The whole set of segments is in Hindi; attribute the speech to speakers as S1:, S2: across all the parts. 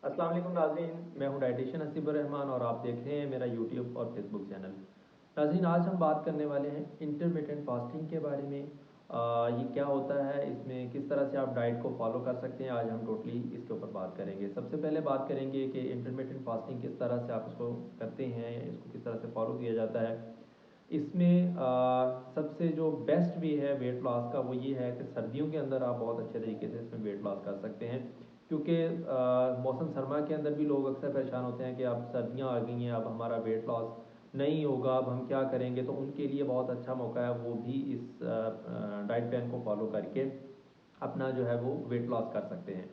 S1: अस्सलाम वालेकुम नाज़रीन, मैं हूं डाइटिशियन हसीबुर रहमान और आप देख रहे हैं मेरा यूट्यूब और फेसबुक चैनल। नाज़रीन, आज हम बात करने वाले हैं इंटरमिटेंट फास्टिंग के बारे में। ये क्या होता है, इसमें किस तरह से आप डाइट को फॉलो कर सकते हैं, आज हम टोटली इसके ऊपर बात करेंगे। सबसे पहले बात करेंगे कि इंटरमिटेंट फास्टिंग किस तरह से आप इसको करते हैं, इसको किस तरह से फॉलो किया जाता है। इसमें सबसे जो बेस्ट वे है वेट लॉस का वो ये है कि सर्दियों के अंदर आप बहुत अच्छे तरीके से इसमें वेट लॉस कर सकते हैं, क्योंकि मौसम सरमा के अंदर भी लोग अक्सर परेशान होते हैं कि अब सर्दियाँ आ गई हैं, अब हमारा वेट लॉस नहीं होगा, अब हम क्या करेंगे। तो उनके लिए बहुत अच्छा मौका है, वो भी इस डाइट प्लान को फॉलो करके अपना जो है वो वेट लॉस कर सकते हैं।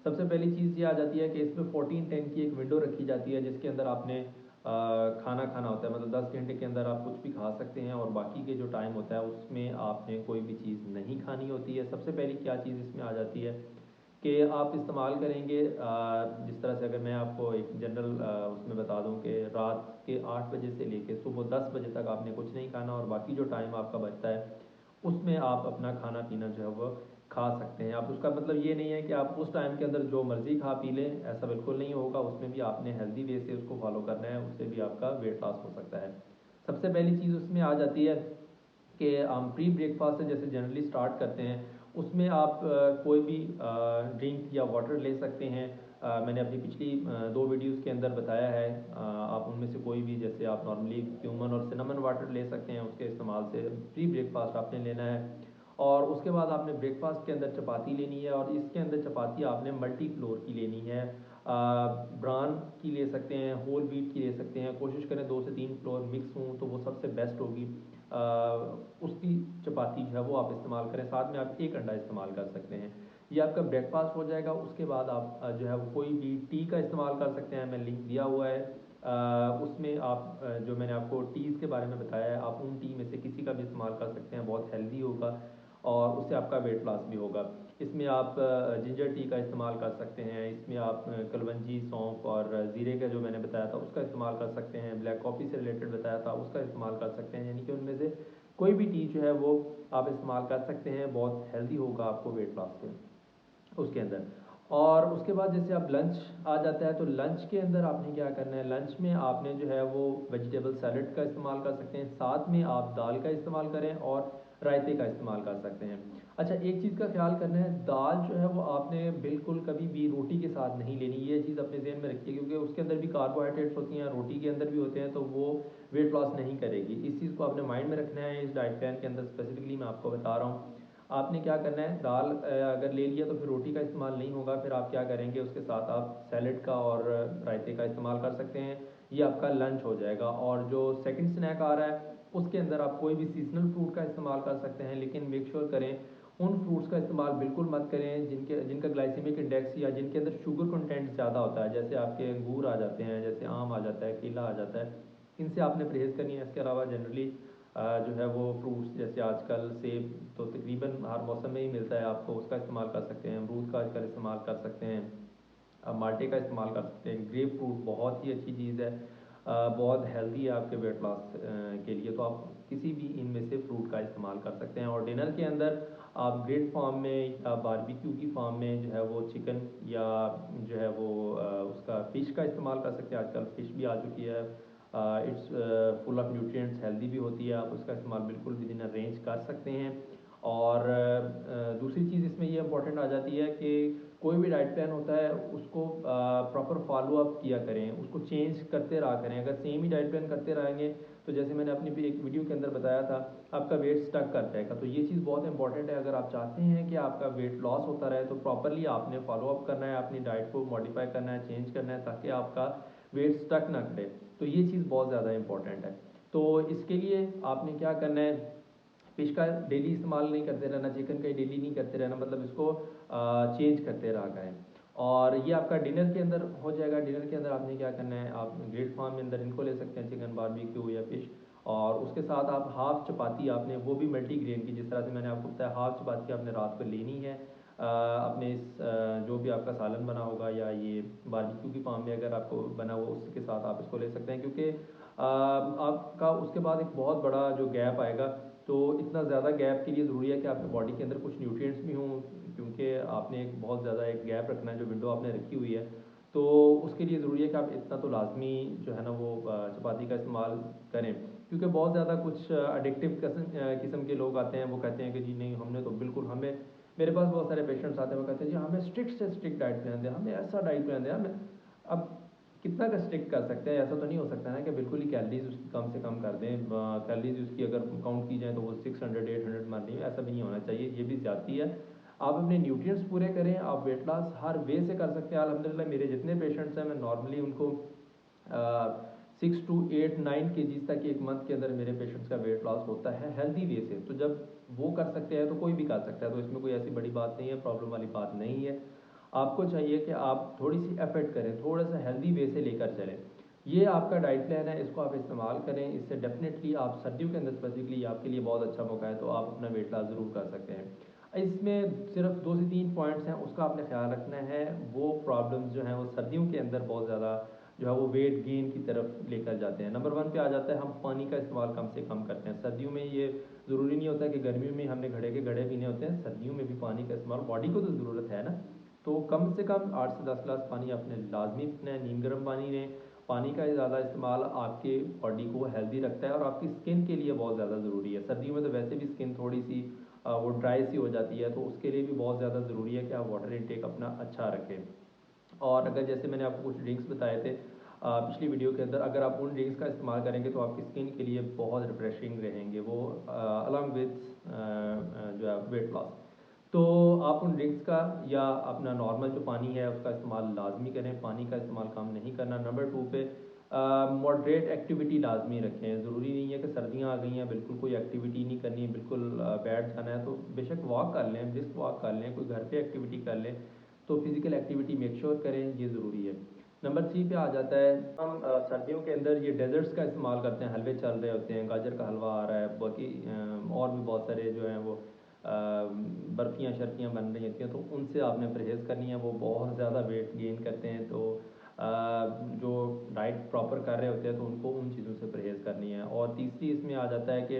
S1: सबसे पहली चीज़ ये आ जाती है कि इसमें 14-10 की एक विंडो रखी जाती है, जिसके अंदर आपने खाना खाना होता है। मतलब 10 घंटे के अंदर आप कुछ भी खा सकते हैं और बाकी के जो टाइम होता है उसमें आपने कोई भी चीज़ नहीं खानी होती है। सबसे पहली क्या चीज़ इसमें आ जाती है कि आप इस्तेमाल करेंगे, जिस तरह से अगर मैं आपको एक जनरल उसमें बता दूं कि रात के 8 बजे से लेके सुबह 10 बजे तक आपने कुछ नहीं खाना और बाकी जो टाइम आपका बचता है उसमें आप अपना खाना पीना जो है वो खा सकते हैं। आप उसका मतलब ये नहीं है कि आप उस टाइम के अंदर जो मर्ज़ी खा पी लें, ऐसा बिल्कुल नहीं होगा। उसमें भी आपने हेल्दी वे से उसको फॉलो करना है, उससे भी आपका वेट लॉस हो सकता है। सबसे पहली चीज़ उसमें आ जाती है कि हम प्री ब्रेकफास्ट से जैसे जनरली स्टार्ट करते हैं, उसमें आप कोई भी ड्रिंक या वाटर ले सकते हैं। मैंने अपनी पिछली 2 वीडियोस के अंदर बताया है, आप उनमें से कोई भी, जैसे आप नॉर्मली क्यूमन और सिनेमन वाटर ले सकते हैं, उसके इस्तेमाल से प्री ब्रेकफास्ट आपने लेना है। और उसके बाद आपने ब्रेकफास्ट के अंदर चपाती लेनी है और इसके अंदर चपाती आपने मल्टी फ्लोर की लेनी है। ब्रान की ले सकते हैं, होल व्हीट की ले सकते हैं, कोशिश करें 2 से 3 फ्लोर मिक्स हों तो वो सबसे बेस्ट होगी। उसकी चपाती जो है वो आप इस्तेमाल करें, साथ में आप एक अंडा इस्तेमाल कर सकते हैं। ये आपका ब्रेकफास्ट हो जाएगा। उसके बाद आप जो है वो कोई भी टी का इस्तेमाल कर सकते हैं, मैं लिंक दिया हुआ है। उसमें आप जो मैंने आपको टीज़ के बारे में बताया है, आप उन टी में से किसी का भी इस्तेमाल कर सकते हैं, बहुत हेल्दी होगा और उससे आपका वेट लॉस भी होगा। इसमें आप जिंजर टी का इस्तेमाल कर सकते हैं, इसमें आप कलवंजी, सौंफ और ज़ीरे का जो मैंने बताया था उसका इस्तेमाल कर सकते हैं, ब्लैक कॉफ़ी से रिलेटेड बताया था उसका इस्तेमाल कर सकते हैं। यानी कि उनमें से कोई भी टी जो है वो आप इस्तेमाल कर सकते हैं, बहुत हेल्दी होगा आपको वेट लॉस के उसके अंदर। और उसके बाद जैसे अब लंच आ जाता है, तो लंच के अंदर आपने क्या करना है, लंच में आपने जो है वो वेजिटेबल सैलड का इस्तेमाल कर सकते हैं, साथ में आप दाल का इस्तेमाल करें और रायते का इस्तेमाल कर सकते हैं। अच्छा, एक चीज़ का ख्याल करना है, दाल जो है वो आपने बिल्कुल कभी भी रोटी के साथ नहीं लेनी, ये चीज़ अपने जहन में रखिए, क्योंकि उसके अंदर भी कार्बोहाइड्रेट्स होती हैं, रोटी के अंदर भी होते हैं, तो वो वेट लॉस नहीं करेगी। इस चीज़ को आपने माइंड में रखना है। इस डाइट प्लान के अंदर स्पेसिफिकली मैं आपको बता रहा हूँ, आपने क्या करना है, दाल अगर ले लिया तो फिर रोटी का इस्तेमाल नहीं होगा। फिर आप क्या करेंगे, उसके साथ आप सैलड का और रायते का इस्तेमाल कर सकते हैं। ये आपका लंच हो जाएगा। और जो सेकंड स्नैक आ रहा है उसके अंदर आप कोई भी सीजनल फ्रूट का इस्तेमाल कर सकते हैं, लेकिन मेक श्योर करें उन फ्रूट्स का इस्तेमाल बिल्कुल मत करें जिनका ग्लाइसेमिक इंडेक्स या जिनके अंदर शुगर कंटेंट ज़्यादा होता है। जैसे आपके अंगूर आ जाते हैं, जैसे आम आ जाता है, केला आ जाता है, इनसे आपने परहेज़ करनी है। इसके अलावा जनरली जो है वो फ्रूट्स, जैसे आजकल सेब तो तकरीबन हर मौसम में ही मिलता है, आपको उसका इस्तेमाल कर सकते हैं, अमरूद का आजकल इस्तेमाल कर सकते हैं, माल्टे का इस्तेमाल कर सकते हैं। ग्रेप फ्रूट बहुत ही अच्छी चीज़ है, बहुत हेल्दी है आपके वेट लॉस के लिए, तो आप किसी भी इनमें से फ्रूट का इस्तेमाल कर सकते हैं। और डिनर के अंदर आप ग्रिल फॉर्म में या बारबेक्यू की फॉर्म में जो है वो चिकन या जो है वो उसका फ़िश का इस्तेमाल कर सकते हैं। आजकल फ़िश भी आ चुकी है, it's full of nutrients, healthy भी होती है, आप उसका इस्तेमाल बिल्कुल विद इन अ रेंज कर सकते हैं। और दूसरी चीज़ इसमें ये इंपॉर्टेंट आ जाती है कि कोई भी डाइट प्लान होता है उसको प्रॉपर फॉलो अप किया करें, उसको चेंज करते रहा करें। अगर सेम ही डाइट प्लान करते रहेंगे तो जैसे मैंने अपनी भी एक वीडियो के अंदर बताया था, आपका वेट स्टक कर जाएगा। तो ये चीज़ बहुत इंपॉर्टेंट है, अगर आप चाहते हैं कि आपका वेट लॉस होता रहे तो प्रॉपरली आपने फॉलो अप करना है, अपनी डाइट को मॉडिफाई करना है, चेंज करना है, ताकि आपका वेट स्टक ना करे। तो ये चीज़ बहुत ज़्यादा इंपॉर्टेंट है। तो इसके लिए आपने क्या करना है, फिश का डेली इस्तेमाल नहीं करते रहना, चिकन का डेली नहीं करते रहना, मतलब इसको चेंज करते रहा करें। और ये आपका डिनर के अंदर हो जाएगा। डिनर के अंदर आपने क्या करना है, आप ग्रिल्ड फार्म में अंदर इनको ले सकते हैं, चिकन बारबेक्यू या फिश, और उसके साथ आप हाफ चपाती आपने वो भी मल्टी ग्रेन की, जिस तरह से मैंने आपको बताया, हाफ चपाती आपने रात को लेनी है। अपने इस जो भी आपका सालन बना होगा या ये बारबेक्यू की फार्म में अगर आपको बना हुआ उसके साथ आप इसको ले सकते हैं, क्योंकि आपका उसके बाद एक बहुत बड़ा जो गैप आएगा, तो इतना ज़्यादा गैप के लिए ज़रूरी है कि आपकी बॉडी के अंदर कुछ न्यूट्रिएंट्स भी हों, क्योंकि आपने एक बहुत ज़्यादा एक गैप रखना है, जो विंडो आपने रखी हुई है। तो उसके लिए ज़रूरी है कि आप इतना तो लाजमी जो है ना वो चपाती का इस्तेमाल करें, क्योंकि बहुत ज़्यादा कुछ एडिक्टिव किस्म के लोग आते हैं, वो कहते हैं कि जी नहीं हमने तो बिल्कुल, हमें, मेरे पास बहुत सारे पेशेंट्स आते हैं, वो कहते हैं जी हमें स्ट्रिक्ट से स्ट्रिक्ट डाइट प्लान दें, हमें ऐसा डाइट प्लान दें, हमें। अब कितना का स्ट्रिक्ट कर सकते हैं? ऐसा तो नहीं हो सकता है कि बिल्कुल ही कैलोरीज उसकी कम से कम कर दें। कैलोरीज उसकी अगर काउंट की जाए तो वो 600 800 मारनी है, ऐसा भी नहीं होना चाहिए, ये भी ज़्यादती है। आप अपने न्यूट्रिएंट्स पूरे करें, आप वेट लॉस हर वे से कर सकते हैं। अल्हम्दुलिल्लाह मेरे जितने पेशेंट्स हैं मैं नॉर्मली उनको 6 to 8 9 kgs तक एक मंथ के अंदर मेरे पेशेंट्स का वेट लॉस होता है हेल्दी वे से। तो जब वो कर सकते हैं तो कोई भी कर सकता है, तो इसमें कोई ऐसी बड़ी बात नहीं है, प्रॉब्लम वाली बात नहीं है। आपको चाहिए कि आप थोड़ी सी एफर्ट करें, थोड़ा सा हेल्दी वे से लेकर चलें। ये आपका डाइट प्लान है, इसको आप इस्तेमाल करें, इससे डेफिनेटली आप सर्दियों के अंदर स्पेसिफिकली आपके लिए बहुत अच्छा मौका है, तो आप अपना वेट लॉस ज़रूर कर सकते हैं। इसमें सिर्फ 2 से 3 पॉइंट्स हैं, उसका आपने ख्याल रखना है। वो प्रॉब्लम्स जो हैं वो सर्दियों के अंदर बहुत ज़्यादा जो है वो वेट गेन की तरफ लेकर जाते हैं। नंबर 1 पे आ जाता है, हम पानी का इस्तेमाल कम से कम करते हैं। सर्दियों में ये ज़रूरी नहीं होता कि गर्मियों में हमने घड़े के घड़े पीने होते हैं, सर्दियों में भी पानी का इस्तेमाल, बॉडी को तो ज़रूरत है ना। तो कम से कम 8 से 10 गिलास पानी आपने लाजमी पीना है, नीम गर्म पानी में। पानी का ज़्यादा इस्तेमाल आपके बॉडी को हेल्दी रखता है और आपकी स्किन के लिए बहुत ज़्यादा ज़रूरी है। सर्दियों में तो वैसे भी स्किन थोड़ी सी वो ड्राई सी हो जाती है, तो उसके लिए भी बहुत ज़्यादा ज़रूरी है कि आप वाटर इनटेक अपना अच्छा रखें। और अगर जैसे मैंने आपको कुछ ड्रिंक्स बताए थे पिछली वीडियो के अंदर, अगर आप उन ड्रिंक्स का इस्तेमाल करेंगे तो आपकी स्किन के लिए बहुत रिफ्रेशिंग रहेंगे वो, अलॉन्ग विद जो है वेट लॉस। तो आप उन ड्रिंक्स का या अपना नॉर्मल जो पानी है उसका इस्तेमाल लाजमी करें, पानी का इस्तेमाल कम नहीं करना। नंबर 2 पे मॉडरेट एक्टिविटी लाजमी रखें। ज़रूरी नहीं है कि सर्दियाँ आ गई हैं बिल्कुल कोई एक्टिविटी नहीं करनी है, बिल्कुल बैठ जाना है, तो बेशक वॉक कर लें, ब्रिस्क वॉक कर लें, कोई घर पे एक्टिविटी कर लें, तो फिज़िकल एक्टिविटी मेक श्योर करें, ये ज़रूरी है। नंबर 3 पे आ जाता है, हम सर्दियों के अंदर ये डेजर्ट्स का इस्तेमाल करते हैं, हलवे चल रहे होते हैं, गाजर का हलवा आ रहा है, बाकी और भी बहुत सारे जो हैं वो बर्फ़ियाँ शर्फ़ियाँ बन रही होती हैं, तो उनसे आपने परहेज़ करनी है, वो बहुत ज़्यादा वेट गेन करते हैं। तो जो डाइट प्रॉपर कर रहे होते हैं तो उनको उन चीज़ों से परहेज़ करनी है। और तीसरी इसमें आ जाता है कि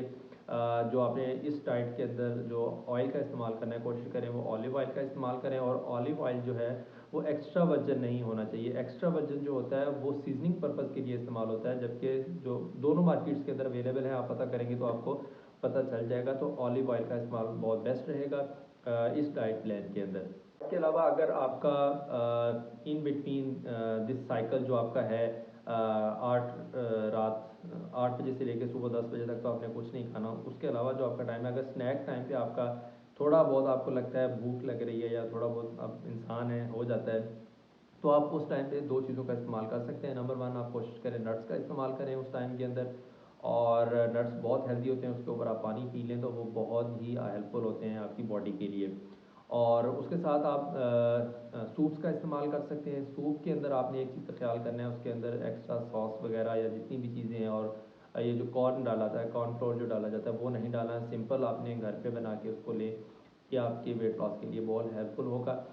S1: जो आपने इस डाइट के अंदर जो ऑयल का इस्तेमाल करना है, कोशिश करें वो ऑलिव ऑयल का इस्तेमाल करें। और ऑलिव ऑयल जो है वो एक्स्ट्रा वर्जिन नहीं होना चाहिए। एक्स्ट्रा वर्जिन जो होता है वो सीजनिंग पर्पज़ के लिए इस्तेमाल होता है, जबकि जो दोनों मार्केट्स के अंदर अवेलेबल है, आप पता करेंगे तो आपको पता चल जाएगा। तो ऑलिव ऑयल का इस्तेमाल बहुत बेस्ट रहेगा इस डाइट प्लान के अंदर। इसके अलावा अगर आपका इन बिटवीन दिस साइकिल जो आपका है, 8 बजे से लेकर सुबह 10 बजे तक तो आपने कुछ नहीं खाना। उसके अलावा जो आपका टाइम है, अगर स्नैक टाइम पे आपका थोड़ा बहुत आपको लगता है भूख लग रही है या थोड़ा बहुत आप इंसान है हो जाता है, तो आप उस टाइम पे 2 चीज़ों का इस्तेमाल कर सकते हैं। नंबर 1, आप कोशिश करें नट्स का इस्तेमाल करें उस टाइम के अंदर, और नट्स बहुत हेल्दी होते हैं, उसके ऊपर आप पानी पी लें तो वो बहुत ही हेल्पफुल होते हैं आपकी बॉडी के लिए। और उसके साथ आप सूप्स का इस्तेमाल कर सकते हैं। सूप के अंदर आपने एक चीज़ का ख्याल करना है, उसके अंदर एक्स्ट्रा सॉस वगैरह या जितनी भी चीज़ें हैं, और ये जो कॉर्न डाला जाता है, कॉर्नफ्लोर जो डाला जाता है वो नहीं डालना है। सिंपल आपने घर पे बना के उसको लें, ये आपके वेट लॉस के लिए बहुत हेल्पफुल होगा।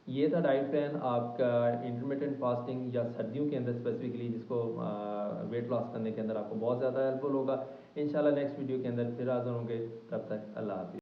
S1: ये था डाइट प्लान आपका इंटरमिटेंट फास्टिंग या सर्दियों के अंदर स्पेसिफिकली, जिसको वेट लॉस करने के अंदर आपको बहुत ज़्यादा हेल्पफुल होगा। इंशाल्लाह नेक्स्ट वीडियो के अंदर फिर हाज़िर होंगे, तब तक अल्लाह हाफ़िज़।